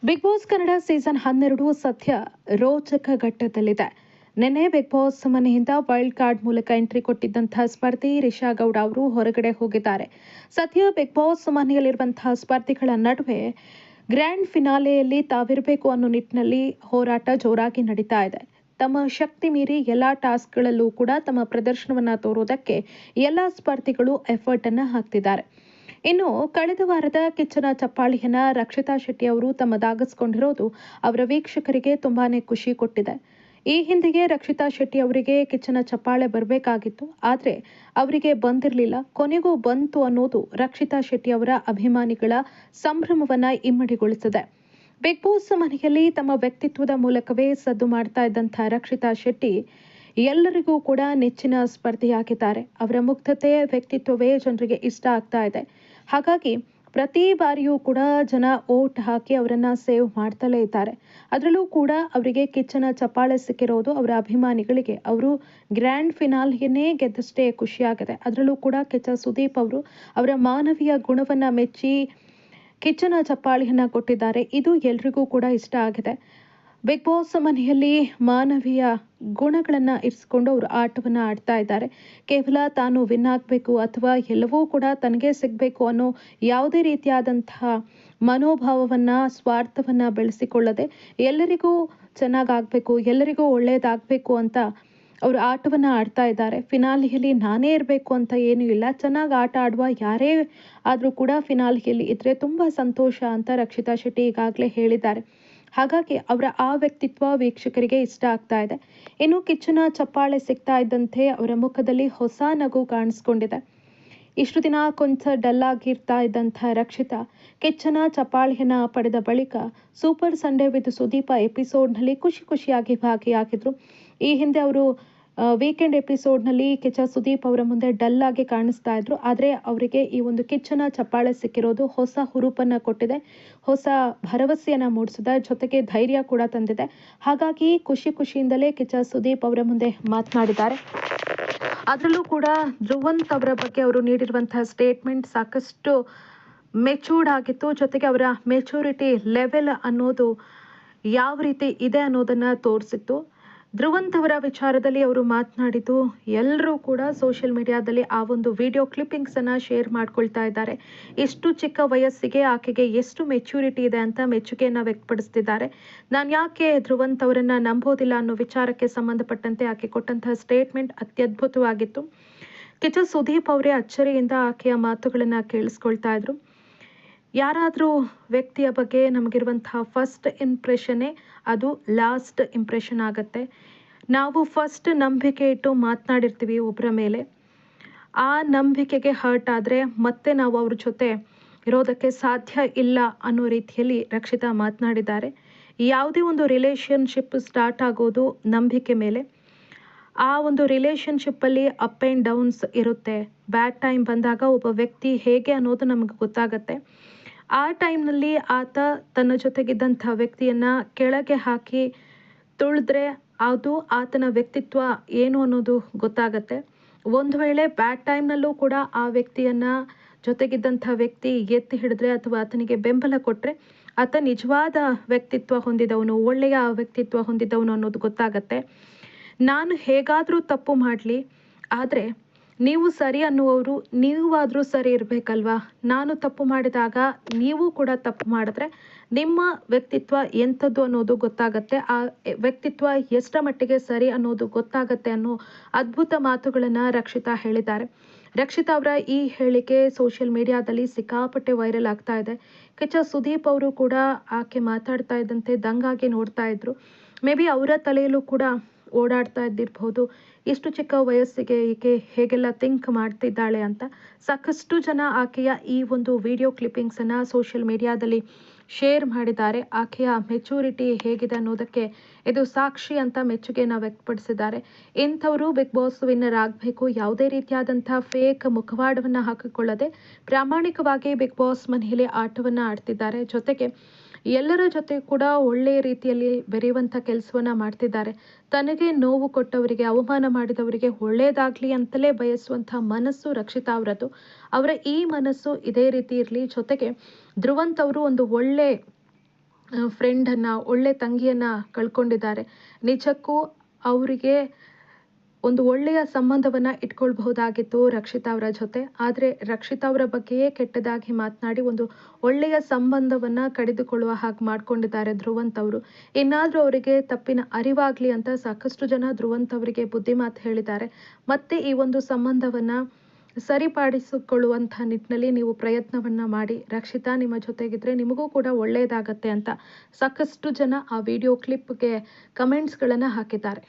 Big boss Kannada season 12 ಸದ್ಯ ರೋಚಕ ಘಟ್ಟದಲ್ಲಿದೆ. ನಿನ್ನೆ ಬಿಗ್ ಬಾಸ್ ಮನೆಯಿಂದ ವೈಲ್ಡ್ ಕಾರ್ಡ್ ಮೂಲಕ ಎಂಟ್ರಿ ಕೊಟ್ಟಿದ್ದಂತಹ ಸ್ಪರ್ಧಿ ರಿಷಾ ಗೌಡ ಅವರು ಹೊರಗಡೆ ಹೋಗಿದ್ದಾರೆ. ಸದ್ಯ ಬಿಗ್ ಬಾಸ್ ಮನೆಯಲ್ಲಿರುವಂತಹ ಸ್ಪರ್ಧಿಗಳ ನಡುವೆ ಗ್ರ್ಯಾಂಡ್ ಫಿನಾಲೆಯಲ್ಲಿ ತಾವಿರಬೇಕು ಅನ್ನೋ ನಿಟ್ಟಿನಲ್ಲಿ ಹೋರಾಟ ಜೋರಾಗಿ ನಡೀತಾ ಇದೆ. ತಮ್ಮ ಶಕ್ತಿ ಮೀರಿ ಎಲ್ಲಾ ಟಾಸ್ಕ್ಗಳಲ್ಲೂ ಕೂಡ ತಮ್ಮ ಪ್ರದರ್ಶನವನ್ನ ತೋರೋದಕ್ಕೆ ಎಲ್ಲಾ ಸ್ಪರ್ಧಿಗಳು ಎಫರ್ಟ್ ಅನ್ನ ಹಾಕ್ತಿದ್ದಾರೆ. ಇನ್ನು ಕಳೆದ ವಾರದ ಕಿಚ್ಚನ ಚಪ್ಪಾಳಿಯನ್ನ ರಕ್ಷಿತಾ ಶೆಟ್ಟಿ ಅವರು ತಮ್ಮದಾಗಿಸಿಕೊಂಡಿರೋದು ಅವರ ವೀಕ್ಷಕರಿಗೆ ತುಂಬಾನೇ ಖುಷಿ ಕೊಟ್ಟಿದೆ. ಈ ಹಿಂದೆಯೇ ರಕ್ಷಿತಾ ಶೆಟ್ಟಿ ಅವರಿಗೆ ಕಿಚ್ಚನ ಚಪ್ಪಾಳೆ ಬರಬೇಕಾಗಿತ್ತು, ಆದ್ರೆ ಅವರಿಗೆ ಬಂದಿರಲಿಲ್ಲ. ಕೊನೆಗೂ ಬಂತು ಅನ್ನೋದು ರಕ್ಷಿತಾ ಶೆಟ್ಟಿ ಅವರ ಅಭಿಮಾನಿಗಳ ಸಂಭ್ರಮವನ್ನ ಇಮ್ಮಡಿಗೊಳಿಸಿದೆ. ಬಿಗ್ ಬಾಸ್ ಮನೆಯಲ್ಲಿ ತಮ್ಮ ವ್ಯಕ್ತಿತ್ವದ ಮೂಲಕವೇ ಸದ್ದು ಮಾಡ್ತಾ ಇದ್ದಂಥ ರಕ್ಷಿತಾ ಶೆಟ್ಟಿ ಎಲ್ಲರಿಗೂ ಕೂಡ ನೆಚ್ಚಿನ ಸ್ಪರ್ಧೆಯಾಗಿದ್ದಾರೆ. ಅವರ ಮುಗ್ಧತೆ, ವ್ಯಕ್ತಿತ್ವವೇ ಜನರಿಗೆ ಇಷ್ಟ ಆಗ್ತಾ ಇದೆ. ಹಾಗಾಗಿ ಪ್ರತಿ ಬಾರಿಯೂ ಕೂಡ ಜನ ಓಟ್ ಹಾಕಿ ಅವರನ್ನ ಸೇವ್ ಮಾಡ್ತಲೇ ಇದ್ದಾರೆ. ಅದರಲ್ಲೂ ಕೂಡ ಅವರಿಗೆ ಕಿಚ್ಚನ ಚಪ್ಪಾಳೆ ಸಿಕ್ಕಿರೋದು ಅವರ ಅಭಿಮಾನಿಗಳಿಗೆ ಅವರು ಗ್ರ್ಯಾಂಡ್ ಫಿನಾಲೆಯನ್ನೇ ಗೆದ್ದಷ್ಟೇ ಖುಷಿಯಾಗಿದೆ. ಅದರಲ್ಲೂ ಕೂಡ ಕಿಚ್ಚ ಸುದೀಪ್ ಅವರು ಅವರ ಮಾನವೀಯ ಗುಣವನ್ನ ಮೆಚ್ಚಿ ಕಿಚ್ಚನ ಚಪ್ಪಾಳೆಯನ್ನ ಕೊಟ್ಟಿದ್ದಾರೆ. ಇದು ಎಲ್ರಿಗೂ ಕೂಡ ಇಷ್ಟ ಆಗಿದೆ. ಬಿಗ್ ಬಾಸ್ ಮನೆಯಲ್ಲಿ ಮಾನವೀಯ ಗುಣಗಳನ್ನ ಇರಿಸಿಕೊಂಡು ಅವರು ಆಟವನ್ನ ಆಡ್ತಾ ಇದ್ದಾರೆ. ಕೇವಲ ತಾನು ವಿನ್ ಆಗಬೇಕು ಅಥವಾ ಎಲ್ಲವೂ ಕೂಡ ತನಗೆ ಸಿಗಬೇಕು ಅನ್ನೋ ಯಾವುದೇ ರೀತಿಯಾದಂತಹ ಮನೋಭಾವವನ್ನ, ಸ್ವಾರ್ಥವನ್ನ ಬೆಳೆಸಿಕೊಳ್ಳದೆ ಎಲ್ಲರಿಗೂ ಚೆನ್ನಾಗಾಗಬೇಕು, ಎಲ್ಲರಿಗೂ ಒಳ್ಳೇದಾಗಬೇಕು ಅಂತ ಅವರು ಆಟವನ್ನ ಆಡ್ತಾ ಇದ್ದಾರೆ. ಫಿನಾಲೆಯಲ್ಲಿ ನಾನೇ ಇರಬೇಕು ಅಂತ ಏನೂ ಇಲ್ಲ, ಚೆನ್ನಾಗಿ ಆಟ ಆಡುವ ಯಾರೇ ಆದರೂ ಕೂಡ ಫಿನಾಲೆಯಲ್ಲಿ ಇದ್ರೆ ತುಂಬಾ ಸಂತೋಷ ಅಂತ ರಕ್ಷಿತಾ ಶೆಟ್ಟಿ ಈಗಾಗಲೇ ಹೇಳಿದ್ದಾರೆ. ಹಾಗಾಗಿ ಅವರ ಆ ವ್ಯಕ್ತಿತ್ವ ವೀಕ್ಷಕರಿಗೆ ಇಷ್ಟ ಆಗ್ತಾ ಇದೆ. ಇನ್ನು ಕಿಚ್ಚನ ಚಪ್ಪಾಳೆ ಸಿಗ್ತಾ ಇದ್ದಂತೆ ಅವರ ಮುಖದಲ್ಲಿ ಹೊಸ ನಗು ಕಾಣಿಸ್ಕೊಂಡಿದೆ. ಇಷ್ಟು ದಿನ ಕೊಂಚ ಡಲ್ ಆಗಿರ್ತಾ ಇದ್ದಂಥ ರಕ್ಷಿತಾ ಕಿಚ್ಚನ ಚಪ್ಪಾಳೆಯನ್ನ ಪಡೆದ ಬಳಿಕ ಸೂಪರ್ ಸಂಡೇ ವಿತ್ ಸುದೀಪ ಎಪಿಸೋಡ್ನಲ್ಲಿ ಖುಷಿಯಾಗಿ ಭಾಗಿಯಾಗಿದ್ರು. ಈ ಹಿಂದೆ ಅವರು ವೀಕೆಂಡ್ ಎಪಿಸೋಡ್ನಲ್ಲಿ ಕಿಚ್ಚ ಸುದೀಪ್ ಅವರ ಮುಂದೆ ಡಲ್ ಆಗಿ ಕಾಣಿಸ್ತಾ ಇದ್ರು. ಆದರೆ ಅವರಿಗೆ ಈ ಒಂದು ಕಿಚ್ಚನ ಚಪ್ಪಾಳೆ ಸಿಕ್ಕಿರೋದು ಹೊಸ ಹುರುಪನ್ನ ಕೊಟ್ಟಿದೆ, ಹೊಸ ಭರವಸೆಯನ್ನ ಮೂಡಿಸಿದೆ, ಜೊತೆಗೆ ಧೈರ್ಯ ಕೂಡ ತಂದಿದೆ. ಹಾಗಾಗಿ ಖುಷಿಯಿಂದಲೇ ಕಿಚ್ಚ ಸುದೀಪ್ ಅವರ ಮುಂದೆ ಮಾತನಾಡಿದ್ದಾರೆ. ಅದರಲ್ಲೂ ಕೂಡ ಧ್ರುವಂತ್ ಅವರ ಬಗ್ಗೆ ಅವರು ನೀಡಿರುವಂತಹ ಸ್ಟೇಟ್ಮೆಂಟ್ ಸಾಕಷ್ಟು ಮೆಚೂರ್ಡ್ ಆಗಿತ್ತು. ಜೊತೆಗೆ ಅವರ ಮೆಚೂರಿಟಿ ಲೆವೆಲ್ ಅನ್ನೋದು ಯಾವ ರೀತಿ ಇದೆ ಅನ್ನೋದನ್ನ ತೋರಿಸಿತ್ತು. ಧ್ರುವಂತ್ ಅವರ ವಿಚಾರದಲ್ಲಿ ಅವರು ಮಾತನಾಡಿದ್ದು ಎಲ್ಲರೂ ಕೂಡ ಸೋಷಿಯಲ್ ಮೀಡಿಯಾದಲ್ಲಿ ಆ ಒಂದು ವಿಡಿಯೋ ಕ್ಲಿಪ್ಪಿಂಗ್ಸ್ ಅನ್ನ ಶೇರ್ ಮಾಡ್ಕೊಳ್ತಾ ಇದ್ದಾರೆ. ಎಷ್ಟು ಚಿಕ್ಕ ವಯಸ್ಸಿಗೆ ಆಕೆಗೆ ಎಷ್ಟು ಮೆಚೂರಿಟಿ ಇದೆ ಅಂತ ಮೆಚ್ಚುಗೆಯನ್ನ ವ್ಯಕ್ತಪಡಿಸ್ತಿದ್ದಾರೆ. ನಾನು ಯಾಕೆ ಧ್ರುವಂತ್ ಅವರನ್ನ ನಂಬೋದಿಲ್ಲ ಅನ್ನೋ ವಿಚಾರಕ್ಕೆ ಸಂಬಂಧಪಟ್ಟಂತೆ ಆಕೆ ಕೊಟ್ಟಂತಹ ಸ್ಟೇಟ್ಮೆಂಟ್ ಅತ್ಯದ್ಭುತವಾಗಿತ್ತು. ಕಿಚ್ಚ ಸುದೀಪ್ ಅವರೇ ಅಚ್ಚರಿಯಿಂದ ಆಕೆಯ ಮಾತುಗಳನ್ನ ಕೇಳಿಸ್ಕೊಳ್ತಾ ಇದ್ರು. ಯಾರಾದರೂ ವ್ಯಕ್ತಿಯ ಬಗ್ಗೆ ನಮಗಿರುವಂತಹ ಫಸ್ಟ್ ಇಂಪ್ರೆಷನ್ನೇ ಅದು ಲಾಸ್ಟ್ ಇಂಪ್ರೆಷನ್ ಆಗುತ್ತೆ. ನಾವು ಫಸ್ಟ್ ನಂಬಿಕೆ ಇಟ್ಟು ಮಾತನಾಡಿರ್ತೀವಿ ಒಬ್ಬರ ಮೇಲೆ, ಆ ನಂಬಿಕೆಗೆ ಹರ್ಟ್ ಆದರೆ ಮತ್ತೆ ನಾವು ಅವ್ರ ಜೊತೆ ಇರೋದಕ್ಕೆ ಸಾಧ್ಯ ಇಲ್ಲ ಅನ್ನೋ ರೀತಿಯಲ್ಲಿ ರಕ್ಷಿತಾ ಮಾತನಾಡಿದ್ದಾರೆ. ಯಾವುದೇ ಒಂದು ರಿಲೇಷನ್ಶಿಪ್ ಸ್ಟಾರ್ಟ್ ಆಗೋದು ನಂಬಿಕೆ ಮೇಲೆ. ಆ ಒಂದು ರಿಲೇಷನ್ಶಿಪ್ಪಲ್ಲಿ ಅಪ್ ಆ್ಯಂಡ್ ಡೌನ್ಸ್ ಇರುತ್ತೆ. ಬ್ಯಾಡ್ ಟೈಮ್ ಬಂದಾಗ ಒಬ್ಬ ವ್ಯಕ್ತಿ ಹೇಗೆ ಅನ್ನೋದು ನಮಗೆ ಗೊತ್ತಾಗತ್ತೆ. ಆ ಟೈಮ್ನಲ್ಲಿ ಆತ ತನ್ನ ಜೊತೆಗಿದ್ದಂಥ ವ್ಯಕ್ತಿಯನ್ನ ಕೆಳಗೆ ಹಾಕಿ ತುಳಿದ್ರೆ ಅದು ಆತನ ವ್ಯಕ್ತಿತ್ವ ಏನು ಅನ್ನೋದು ಗೊತ್ತಾಗತ್ತೆ. ಒಂದು ವೇಳೆ ಬ್ಯಾಡ್ ಟೈಮ್ನಲ್ಲೂ ಕೂಡ ಆ ವ್ಯಕ್ತಿಯನ್ನ ಜೊತೆಗಿದ್ದಂಥ ವ್ಯಕ್ತಿ ಎತ್ತಿ ಹಿಡಿದ್ರೆ ಅಥವಾ ಆತನಿಗೆ ಬೆಂಬಲ ಕೊಟ್ಟರೆ ಆತ ನಿಜವಾದ ವ್ಯಕ್ತಿತ್ವ ಹೊಂದಿದವನು, ಒಳ್ಳೆಯ ವ್ಯಕ್ತಿತ್ವ ಹೊಂದಿದವನು ಅನ್ನೋದು ಗೊತ್ತಾಗತ್ತೆ. ನಾನು ಹೇಗಾದರೂ ತಪ್ಪು ಮಾಡಲಿ, ಆದರೆ ನೀವು ಸರಿ ಅನ್ನುವವರು ನೀವಾದರೂ ಸರಿ ಇರಬೇಕಲ್ವಾ. ನಾನು ತಪ್ಪು ಮಾಡಿದಾಗ ನೀವು ಕೂಡ ತಪ್ಪು ಮಾಡಿದ್ರೆ ನಿಮ್ಮ ವ್ಯಕ್ತಿತ್ವ ಎಂಥದ್ದು ಅನ್ನೋದು ಗೊತ್ತಾಗತ್ತೆ, ಆ ವ್ಯಕ್ತಿತ್ವ ಎಷ್ಟರ ಮಟ್ಟಿಗೆ ಸರಿ ಅನ್ನೋದು ಗೊತ್ತಾಗತ್ತೆ ಅನ್ನೋ ಅದ್ಭುತ ಮಾತುಗಳನ್ನು ರಕ್ಷಿತಾ ಹೇಳಿದ್ದಾರೆ. ರಕ್ಷಿತಾ ಅವರ ಈ ಹೇಳಿಕೆ ಸೋಷಿಯಲ್ ಮೀಡಿಯಾದಲ್ಲಿ ಸಿಕ್ಕಾಪಟ್ಟೆ ವೈರಲ್ ಆಗ್ತಾ ಇದೆ. ಕಿಚ್ಚ ಸುದೀಪ್ ಅವರು ಕೂಡ ಆಕೆ ಮಾತಾಡ್ತಾ ಇದ್ದಂತೆ ದಂಗಾಗಿ ನೋಡ್ತಾ ಇದ್ರು. ಮೇ ಬಿ ಅವರ ತಲೆಯಲ್ಲೂ ಕೂಡ ಓಡಾಡ್ತಾ ಇದ್ದಿರಬಹುದು, ಇಷ್ಟು ಚಿಕ್ಕ ವಯಸ್ಸಿಗೆ ಈಕೆ ಹೇಗೆಲ್ಲ ಥಿಂಕ್ ಮಾಡ್ತಿದ್ದಾಳೆ ಅಂತ. ಸಾಕಷ್ಟು ಜನ ಆಕೆಯ ಈ ಒಂದು ವಿಡಿಯೋ ಕ್ಲಿಪ್ಪಿಂಗ್ಸ್ ಅನ್ನ ಸೋಷಿಯಲ್ ಮೀಡಿಯಾದಲ್ಲಿ ಶೇರ್ ಮಾಡಿದ್ದಾರೆ. ಆಕೆಯ ಮೆಚೂರಿಟಿ ಹೇಗಿದೆ ಅನ್ನೋದಕ್ಕೆ ಇದು ಸಾಕ್ಷಿ ಅಂತ ಮೆಚ್ಚುಗೆಯನ್ನು ವ್ಯಕ್ತಪಡಿಸಿದ್ದಾರೆ. ಇಂಥವರು ಬಿಗ್ ಬಾಸ್ ವಿನ್ನರ್ ಆಗಬೇಕು, ಯಾವುದೇ ರೀತಿಯಾದಂತಹ ಫೇಕ್ ಮುಖವಾಡವನ್ನು ಹಾಕಿಕೊಳ್ಳದೆ ಪ್ರಾಮಾಣಿಕವಾಗಿ ಬಿಗ್ ಬಾಸ್ ಮನೆಯಲ್ಲಿ ಆಟವನ್ನು ಆಡ್ತಿದ್ದಾರೆ. ಜೊತೆಗೆ ಎಲ್ಲರ ಜೊತೆ ಕೂಡ ಒಳ್ಳೆಯ ರೀತಿಯಲ್ಲಿ ಬೆರೆಯುವಂಥ ಕೆಲಸವನ್ನ ಮಾಡ್ತಿದ್ದಾರೆ. ತನಗೆ ನೋವು ಕೊಟ್ಟವರಿಗೆ, ಅವಮಾನ ಮಾಡಿದವರಿಗೆ ಒಳ್ಳೆಯದಾಗಲಿ ಅಂತಲೇ ಬಯಸುವಂಥ ಮನಸ್ಸು ರಕ್ಷಿತಾ ಅವರದ್ದು. ಅವರ ಈ ಮನಸ್ಸು ಇದೇ ರೀತಿ ಇರಲಿ. ಜೊತೆಗೆ ಧ್ರುವಂತ್ ಅವರು ಒಂದು ಒಳ್ಳೆ ಫ್ರೆಂಡನ್ನು, ಒಳ್ಳೆ ತಂಗಿಯನ್ನು ಕಳ್ಕೊಂಡಿದ್ದಾರೆ. ನಿಜಕ್ಕೂ ಅವರಿಗೆ ಒಂದು ಒಳ್ಳೆಯ ಸಂಬಂಧವನ್ನು ಇಟ್ಕೊಳ್ಬಹುದಾಗಿತ್ತು ರಕ್ಷಿತಾ ಅವರ ಜೊತೆ. ಆದರೆ ರಕ್ಷಿತಾ ಅವರ ಬಗ್ಗೆಯೇ ಕೆಟ್ಟದಾಗಿ ಮಾತನಾಡಿ ಒಂದು ಒಳ್ಳೆಯ ಸಂಬಂಧವನ್ನು ಕಡಿದುಕೊಳ್ಳುವ ಹಾಗೆ ಮಾಡ್ಕೊಂಡಿದ್ದಾರೆ ಧ್ರುವಂತ್ ಅವರು. ಇನ್ನಾದರೂ ಅವರಿಗೆ ತಪ್ಪಿನ ಅರಿವಾಗಲಿ ಅಂತ ಸಾಕಷ್ಟು ಜನ ಧ್ರುವಂತ್ ಅವರಿಗೆ ಬುದ್ಧಿ ಮಾತು ಹೇಳಿದ್ದಾರೆ. ಮತ್ತೆ ಈ ಒಂದು ಸಂಬಂಧವನ್ನು ಸರಿಪಡಿಸಿಕೊಳ್ಳುವಂಥ ನಿಟ್ಟಿನಲ್ಲಿ ನೀವು ಪ್ರಯತ್ನವನ್ನು ಮಾಡಿ. ರಕ್ಷಿತಾ ನಿಮ್ಮ ಜೊತೆಗಿದ್ರೆ ನಿಮಗೂ ಕೂಡ ಒಳ್ಳೆಯದಾಗತ್ತೆ ಅಂತ ಸಾಕಷ್ಟು ಜನ ಆ ವಿಡಿಯೋ ಕ್ಲಿಪ್ಗೆ ಕಮೆಂಟ್ಸ್ಗಳನ್ನು ಹಾಕಿದ್ದಾರೆ.